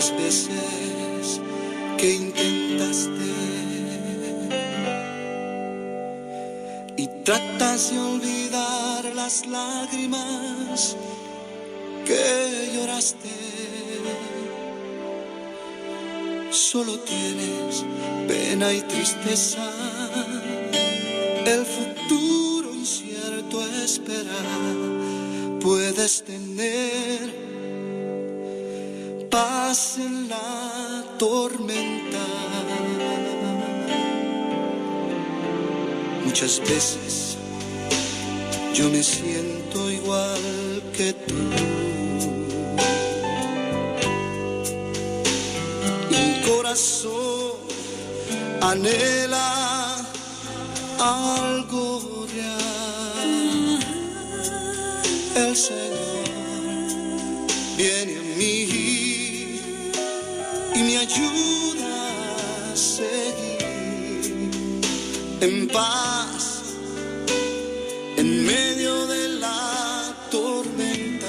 las veces que intentaste y tratas de olvidar las lágrimas que lloraste. Solo tienes pena y tristeza, el futuro incierto espera. Puedes tener paz en la tormenta. Muchas veces yo me siento igual que tú. Mi corazón anhela algo real. El Señor viene a mí y me ayuda a seguir en paz en medio de la tormenta.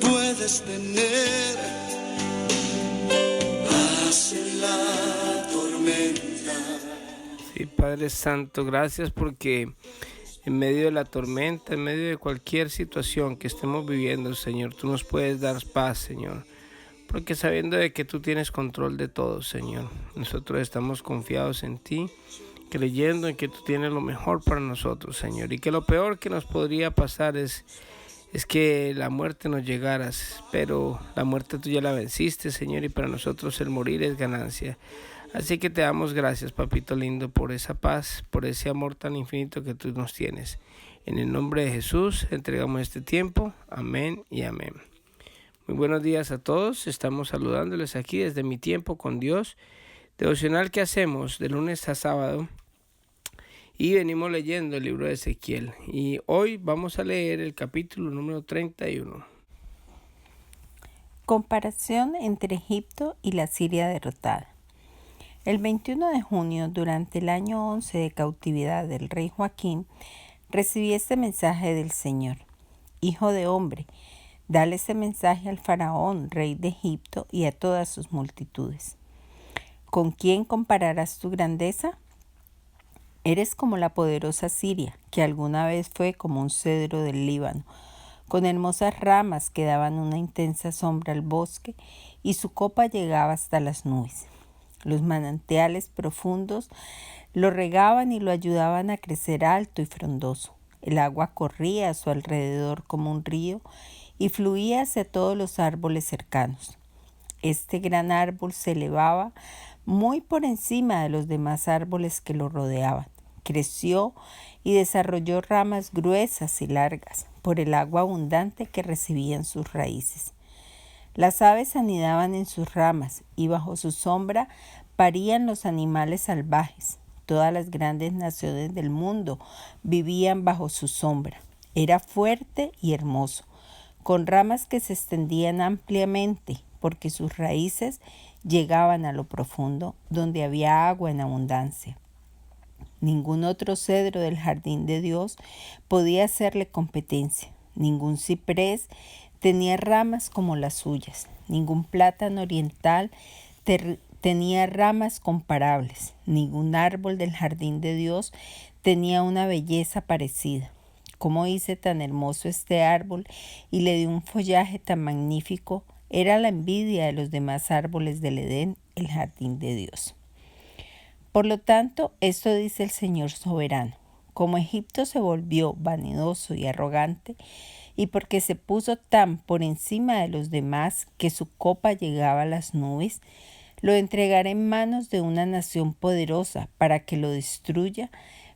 Puedes tener paz en la tormenta. Sí, Padre Santo, gracias porque en medio de la tormenta, en medio de cualquier situación que estemos viviendo, Señor, tú nos puedes dar paz, Señor. Porque sabiendo de que tú tienes control de todo, Señor, nosotros estamos confiados en ti, creyendo en que tú tienes lo mejor para nosotros, Señor. Y que lo peor que nos podría pasar es que la muerte nos llegara, pero la muerte tú ya la venciste, Señor, y para nosotros el morir es ganancia. Así que te damos gracias, papito lindo, por esa paz, por ese amor tan infinito que tú nos tienes. En el nombre de Jesús entregamos este tiempo. Amén y amén. Muy buenos días a todos. Estamos saludándoles aquí desde Mi Tiempo con Dios. Devocional que hacemos de lunes a sábado. Y venimos leyendo el libro de Ezequiel. Y hoy vamos a leer el capítulo número 31. Comparación entre Egipto y la Siria derrotada. El 21 de junio, durante el año 11 de cautividad del rey Joaquín, recibí este mensaje del Señor. Hijo de hombre, dale este mensaje al faraón, rey de Egipto, y a todas sus multitudes. ¿Con quién compararás tu grandeza? Eres como la poderosa Siria, que alguna vez fue como un cedro del Líbano, con hermosas ramas que daban una intensa sombra al bosque, y su copa llegaba hasta las nubes. Los manantiales profundos lo regaban y lo ayudaban a crecer alto y frondoso. El agua corría a su alrededor como un río y fluía hacia todos los árboles cercanos. Este gran árbol se elevaba muy por encima de los demás árboles que lo rodeaban. Creció y desarrolló ramas gruesas y largas por el agua abundante que recibían sus raíces. Las aves anidaban en sus ramas y bajo su sombra parían los animales salvajes. Todas las grandes naciones del mundo vivían bajo su sombra. Era fuerte y hermoso, con ramas que se extendían ampliamente, porque sus raíces llegaban a lo profundo, donde había agua en abundancia. Ningún otro cedro del jardín de Dios podía hacerle competencia. Ningún ciprés tenía ramas como las suyas. Ningún plátano oriental tenía ramas comparables. Ningún árbol del jardín de Dios tenía una belleza parecida. ¿Cómo hice tan hermoso este árbol y le di un follaje tan magnífico? Era la envidia de los demás árboles del Edén, el jardín de Dios. Por lo tanto, esto dice el Señor soberano: como Egipto se volvió vanidoso y arrogante, y porque se puso tan por encima de los demás que su copa llegaba a las nubes, lo entregaré en manos de una nación poderosa para que lo destruya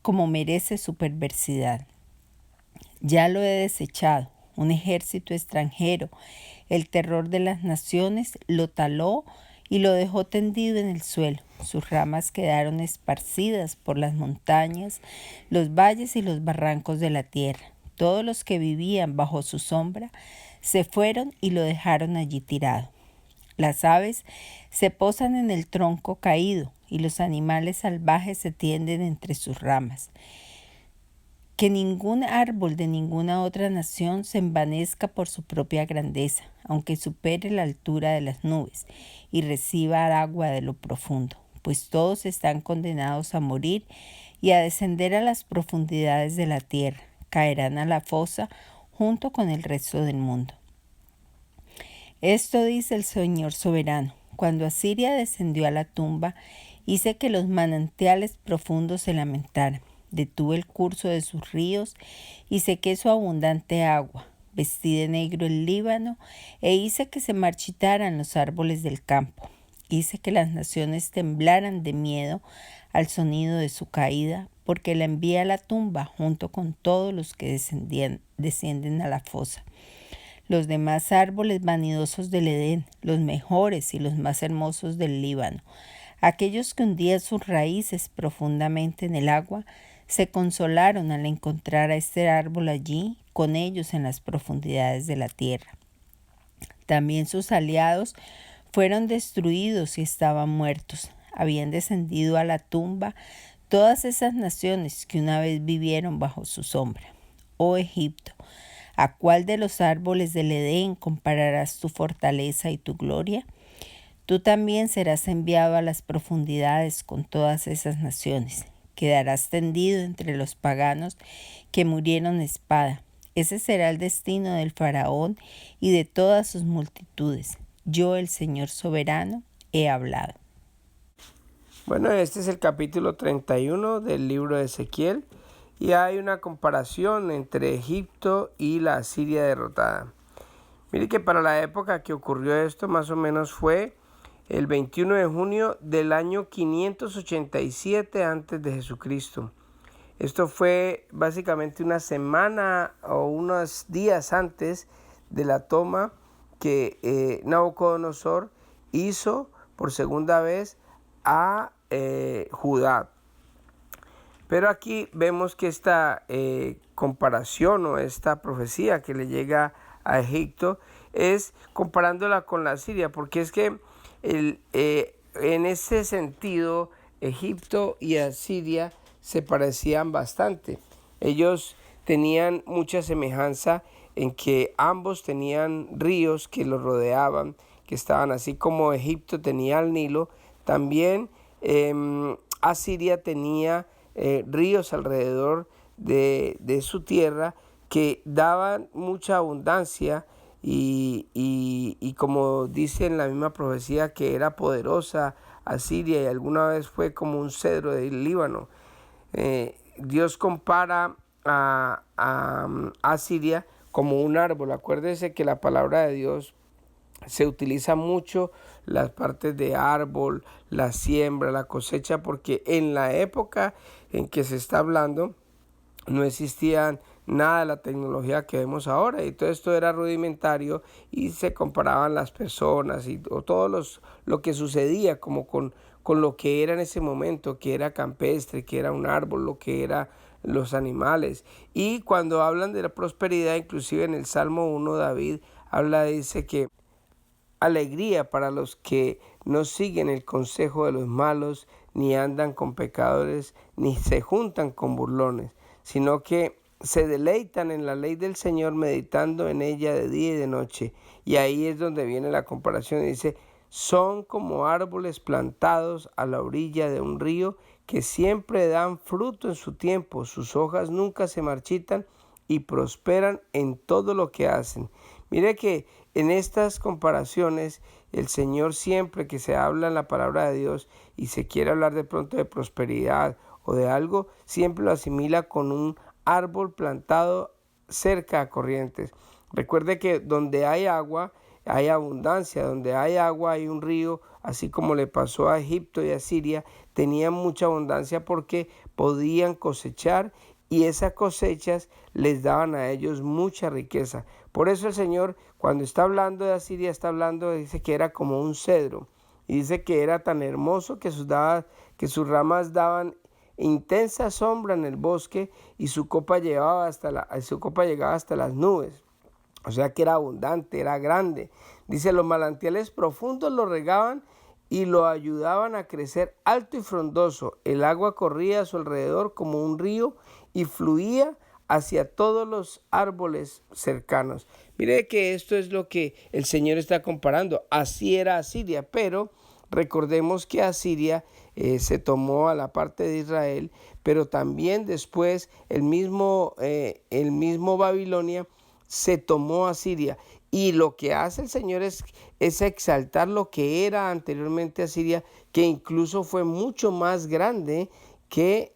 como merece su perversidad. Ya lo he desechado. Un ejército extranjero, el terror de las naciones, lo taló y lo dejó tendido en el suelo. Sus ramas quedaron esparcidas por las montañas, los valles y los barrancos de la tierra. Todos los que vivían bajo su sombra se fueron y lo dejaron allí tirado. Las aves se posan en el tronco caído y los animales salvajes se tienden entre sus ramas. Que ningún árbol de ninguna otra nación se envanezca por su propia grandeza, aunque supere la altura de las nubes y reciba agua de lo profundo, pues todos están condenados a morir y a descender a las profundidades de la tierra, caerán a la fosa junto con el resto del mundo. Esto dice el Señor soberano: cuando Asiria descendió a la tumba, hice que los manantiales profundos se lamentaran. Detuve el curso de sus ríos y sequé su abundante agua. Vestí de negro el Líbano e hice que se marchitaran los árboles del campo. Hice que las naciones temblaran de miedo al sonido de su caída, porque la envié a la tumba junto con todos los que descienden a la fosa. Los demás árboles vanidosos del Edén, los mejores y los más hermosos del Líbano, aquellos que hundían sus raíces profundamente en el agua, se consolaron al encontrar a este árbol allí con ellos en las profundidades de la tierra. También sus aliados fueron destruidos y estaban muertos. Habían descendido a la tumba todas esas naciones que una vez vivieron bajo su sombra. Oh Egipto, ¿a cuál de los árboles del Edén compararás tu fortaleza y tu gloria? Tú también serás enviado a las profundidades con todas esas naciones. Quedarás tendido entre los paganos que murieron de espada. Ese será el destino del faraón y de todas sus multitudes. Yo, el Señor soberano, he hablado. Bueno, este es el capítulo 31 del libro de Ezequiel y hay una comparación entre Egipto y la Asiria derrotada. Mire que para la época que ocurrió esto, más o menos fue el 21 de junio del año 587 antes de Jesucristo. Esto fue básicamente una semana o unos días antes de la toma que Nabucodonosor hizo por segunda vez a Judá. Pero aquí vemos que esta comparación o esta profecía que le llega a Egipto es comparándola con la Siria, porque es que en ese sentido Egipto y Asiria se parecían bastante. Ellos tenían mucha semejanza en que ambos tenían ríos que los rodeaban, que estaban así como Egipto tenía el Nilo, también Asiria tenía ríos alrededor de su tierra que daban mucha abundancia y como dice en la misma profecía que era poderosa Asiria y alguna vez fue como un cedro del Líbano. Dios compara a Asiria como un árbol. Acuérdense que la palabra de Dios se utiliza mucho las partes de árbol, la siembra, la cosecha, porque en la época en que se está hablando no existían nada de la tecnología que vemos ahora y todo esto era rudimentario y se comparaban las personas o todo lo que sucedía como con lo que era en ese momento, que era campestre, que era un árbol, lo que eran los animales. Y cuando hablan de la prosperidad, inclusive en el Salmo 1 David dice que alegría para los que no siguen el consejo de los malos, ni andan con pecadores, ni se juntan con burlones, sino que se deleitan en la ley del Señor, meditando en ella de día y de noche. Y ahí es donde viene la comparación. Dice, son como árboles plantados a la orilla de un río, que siempre dan fruto en su tiempo, sus hojas nunca se marchitan y prosperan en todo lo que hacen. Mire que en estas comparaciones el Señor, siempre que se habla en la palabra de Dios y se quiere hablar de pronto de prosperidad o de algo, siempre lo asimila con un árbol plantado cerca a corrientes. Recuerde que donde hay agua hay abundancia, donde hay agua hay un río, así como le pasó a Egipto y a Siria, tenían mucha abundancia porque podían cosechar y esas cosechas les daban a ellos mucha riqueza. Por eso el Señor, cuando está hablando de Asiria, dice que era como un cedro, y dice que era tan hermoso que sus ramas daban intensa sombra en el bosque y su copa llegaba hasta las nubes. O sea que era abundante, era grande. Dice, los manantiales profundos lo regaban y lo ayudaban a crecer alto y frondoso. El agua corría a su alrededor como un río y fluía hacia todos los árboles cercanos. Mire que esto es lo que el Señor está comparando. Así era Asiria, pero recordemos que Asiria se tomó a la parte de Israel, pero también después el mismo Babilonia se tomó a Asiria. Y lo que hace el Señor es exaltar lo que era anteriormente Asiria, que incluso fue mucho más grande que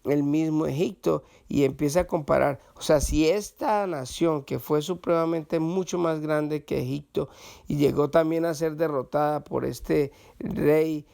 el mismo Egipto, y empieza a comparar. O sea, si esta nación que fue supremamente mucho más grande que Egipto y llegó también a ser derrotada por este rey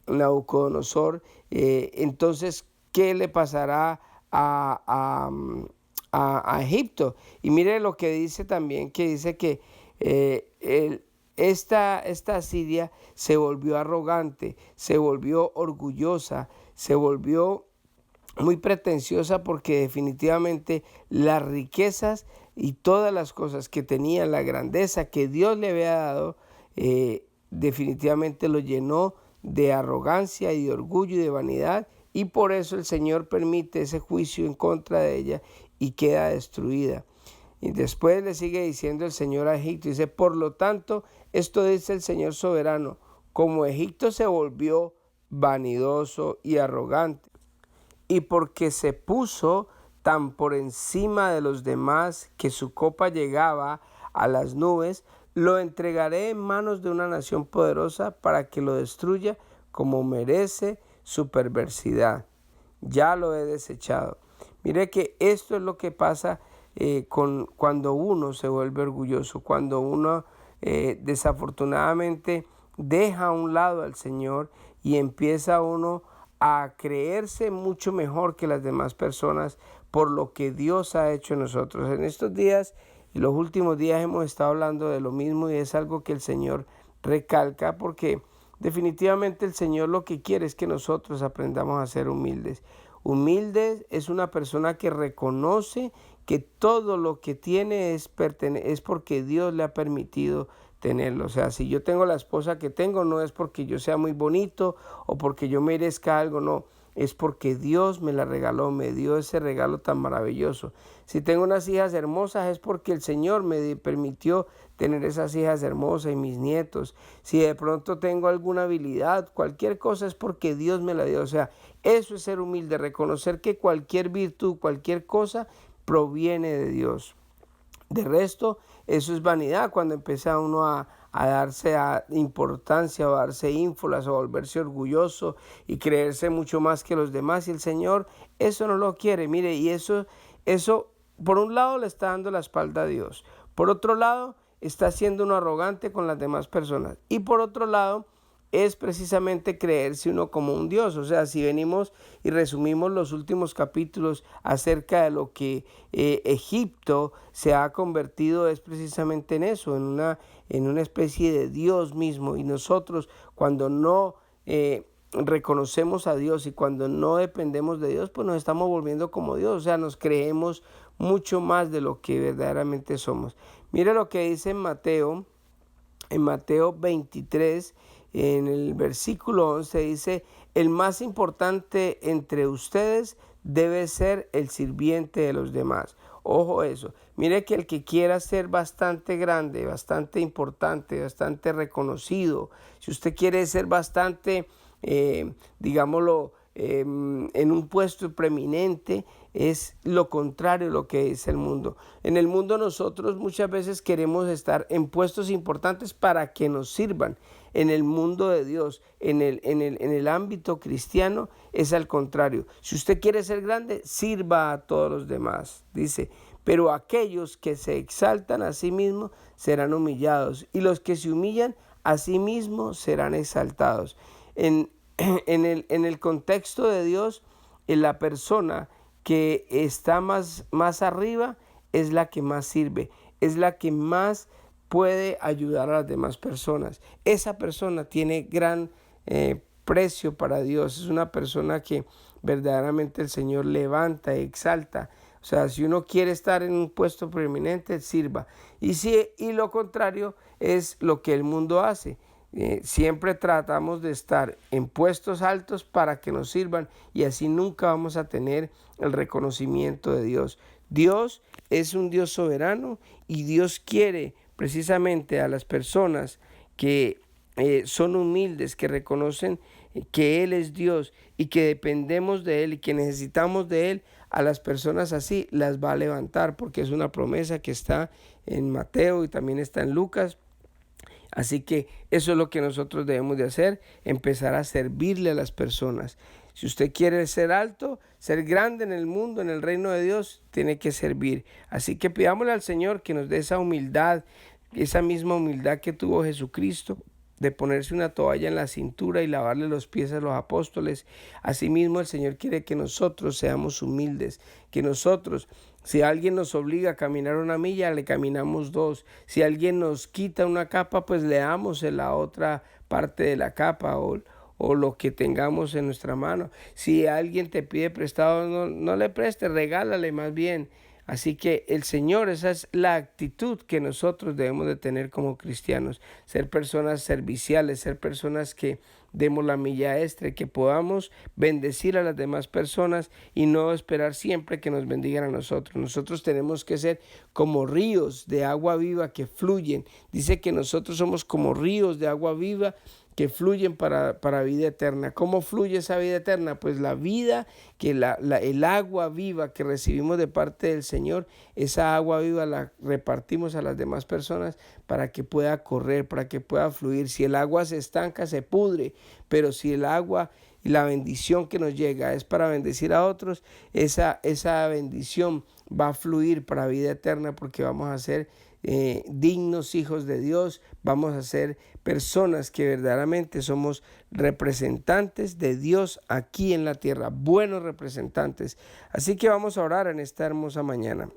Nabucodonosor, entonces, ¿qué le pasará a Egipto? Y mire lo que dice también, que dice que esta Asiria se volvió arrogante, se volvió orgullosa, se volvió muy pretenciosa, porque definitivamente las riquezas y todas las cosas que tenía, la grandeza que Dios le había dado, definitivamente lo llenó de arrogancia y de orgullo y de vanidad, y por eso el Señor permite ese juicio en contra de ella y queda destruida. Y después le sigue diciendo el Señor a Egipto, dice: por lo tanto, esto dice el Señor soberano, como Egipto se volvió vanidoso y arrogante, y porque se puso tan por encima de los demás que su copa llegaba a las nubes, lo entregaré en manos de una nación poderosa para que lo destruya como merece su perversidad. Ya lo he desechado. Mire que esto es lo que pasa cuando uno se vuelve orgulloso, cuando uno desafortunadamente deja a un lado al Señor y empieza uno a creerse mucho mejor que las demás personas por lo que Dios ha hecho en nosotros. En estos días y los últimos días hemos estado hablando de lo mismo, y es algo que el Señor recalca, porque definitivamente el Señor lo que quiere es que nosotros aprendamos a ser humildes. Humilde es una persona que reconoce que todo lo que tiene es porque Dios le ha permitido tenerlo. O sea, si yo tengo la esposa que tengo, no es porque yo sea muy bonito o porque yo merezca algo, no. Es porque Dios me la regaló, me dio ese regalo tan maravilloso. Si tengo unas hijas hermosas, es porque el Señor me permitió tener esas hijas hermosas y mis nietos. Si de pronto tengo alguna habilidad, cualquier cosa, es porque Dios me la dio. O sea, eso es ser humilde, reconocer que cualquier virtud, cualquier cosa proviene de Dios. De resto, eso es vanidad, cuando empieza uno a darse importancia, o a darse ínfulas, o a volverse orgulloso y creerse mucho más que los demás. Y el Señor eso no lo quiere. Mire, y eso por un lado le está dando la espalda a Dios. Por otro lado, está siendo uno arrogante con las demás personas. Y por otro lado, es precisamente creerse uno como un Dios. O sea, si venimos y resumimos los últimos capítulos acerca de lo que Egipto se ha convertido, es precisamente en eso, en una especie de Dios mismo. Y nosotros, cuando no reconocemos a Dios y cuando no dependemos de Dios, pues nos estamos volviendo como Dios. O sea, nos creemos mucho más de lo que verdaderamente somos. Mire lo que dice en Mateo 23, en el versículo 11, dice: el más importante entre ustedes debe ser el sirviente de los demás. Ojo eso. Mire que el que quiera ser bastante grande, bastante importante, bastante reconocido, si usted quiere ser bastante, digámoslo, en un puesto preeminente, es lo contrario de lo que es el mundo. En el mundo nosotros muchas veces queremos estar en puestos importantes para que nos sirvan. En el mundo de Dios, en el ámbito cristiano, es al contrario. Si usted quiere ser grande, sirva a todos los demás. Dice: pero aquellos que se exaltan a sí mismos serán humillados, y los que se humillan a sí mismos serán exaltados. En el contexto de Dios, la persona que está más arriba es la que más sirve, es la que más puede ayudar a las demás personas. Esa persona tiene gran precio para Dios. Es una persona que verdaderamente el Señor levanta y exalta. O sea, si uno quiere estar en un puesto preeminente, sirva. Y lo contrario es lo que el mundo hace. Siempre tratamos de estar en puestos altos para que nos sirvan y así nunca vamos a tener el reconocimiento de Dios. Dios es un Dios soberano y Dios quiere precisamente a las personas que son humildes, que reconocen que Él es Dios y que dependemos de Él y que necesitamos de Él. A las personas así las va a levantar, porque es una promesa que está en Mateo y también está en Lucas. Así que eso es lo que nosotros debemos de hacer, empezar a servirle a las personas. Si usted quiere ser alto, ser grande en el mundo, en el reino de Dios, tiene que servir. Así que pidámosle al Señor que nos dé esa humildad, esa misma humildad que tuvo Jesucristo, de ponerse una toalla en la cintura y lavarle los pies a los apóstoles. Asimismo, el Señor quiere que nosotros seamos humildes, que nosotros, si alguien nos obliga a caminar una milla, le caminamos 2. Si alguien nos quita una capa, pues le damos en la otra parte de la capa o lo que tengamos en nuestra mano. Si alguien te pide prestado, no le prestes, regálale más bien. Así que el Señor, esa es la actitud que nosotros debemos de tener como cristianos, ser personas serviciales, ser personas que demos la milla extra, que podamos bendecir a las demás personas y no esperar siempre que nos bendigan a nosotros. Nosotros tenemos que ser como ríos de agua viva que fluyen. Dice que nosotros somos como ríos de agua viva que fluyen para vida eterna. ¿Cómo fluye esa vida eterna? Pues la vida, que el agua viva que recibimos de parte del Señor, esa agua viva la repartimos a las demás personas para que pueda correr, para que pueda fluir. Si el agua se estanca, se pudre, pero si el agua y la bendición que nos llega es para bendecir a otros, esa bendición va a fluir para vida eterna, porque vamos a ser dignos hijos de Dios, vamos a ser personas que verdaderamente somos representantes de Dios aquí en la tierra, buenos representantes. Así que vamos a orar en esta hermosa mañana.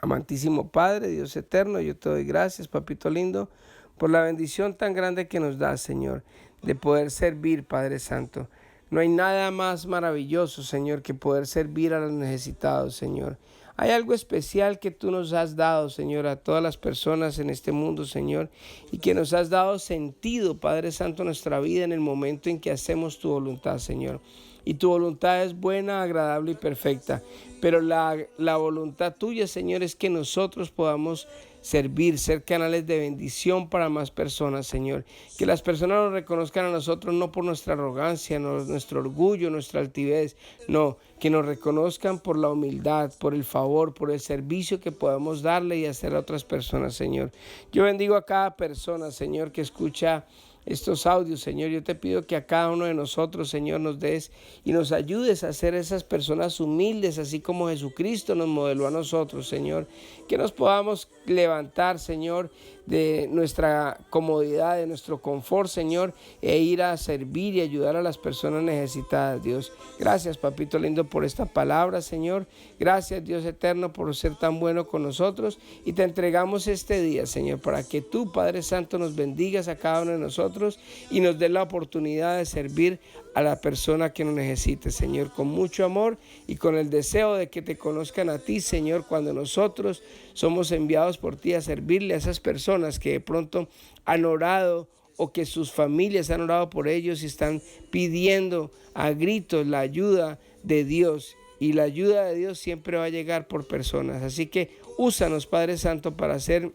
Amantísimo Padre, Dios eterno, yo te doy gracias, papito lindo, por la bendición tan grande que nos das, Señor, de poder servir, Padre Santo. No hay nada más maravilloso, Señor, que poder servir a los necesitados, Señor. Hay algo especial que tú nos has dado, Señor, a todas las personas en este mundo, Señor, y que nos has dado sentido, Padre Santo, a nuestra vida en el momento en que hacemos tu voluntad, Señor. Y tu voluntad es buena, agradable y perfecta. Pero la voluntad tuya, Señor, es que nosotros podamos servir, ser canales de bendición para más personas, Señor. Que las personas nos reconozcan a nosotros no por nuestra arrogancia, no, nuestro orgullo, nuestra altivez, no, que nos reconozcan por la humildad, por el favor, por el servicio que podamos darle y hacer a otras personas, Señor. Yo bendigo a cada persona, Señor, que escucha estos audios, Señor. Yo te pido que a cada uno de nosotros, Señor, nos des y nos ayudes a ser esas personas humildes, así como Jesucristo nos modeló a nosotros, Señor. Que nos podamos levantar, Señor, de nuestra comodidad, de nuestro confort, Señor, e ir a servir y ayudar a las personas necesitadas, Dios. Gracias, papito lindo, por esta palabra, Señor. Gracias, Dios eterno, por ser tan bueno con nosotros. Y te entregamos este día, Señor, para que tú, Padre Santo, nos bendigas a cada uno de nosotros y nos dé la oportunidad de servir a la persona que nos necesite, Señor, con mucho amor y con el deseo de que te conozcan a ti, Señor, cuando nosotros somos enviados por ti a servirle a esas personas que de pronto han orado o que sus familias han orado por ellos y están pidiendo a gritos la ayuda de Dios. Y la ayuda de Dios siempre va a llegar por personas. Así que úsanos, Padre Santo, para ser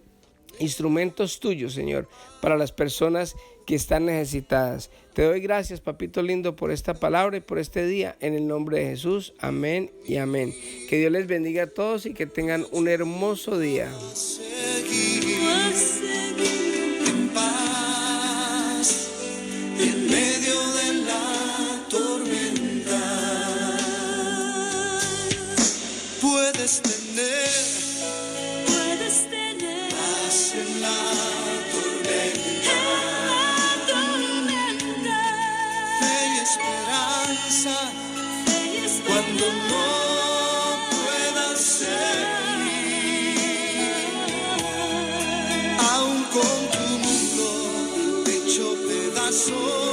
instrumentos tuyos, Señor, para las personas que están necesitadas. Te doy gracias, papito lindo, por esta palabra y por este día, en el nombre de Jesús. Amén y amén. Que Dios les bendiga a todos y que tengan un hermoso día. En paz, en medio de la tormenta, puedes tener paz en la tormenta, fe y esperanza cuando no puedas seguir, aún con tu mundo hecho pedazos.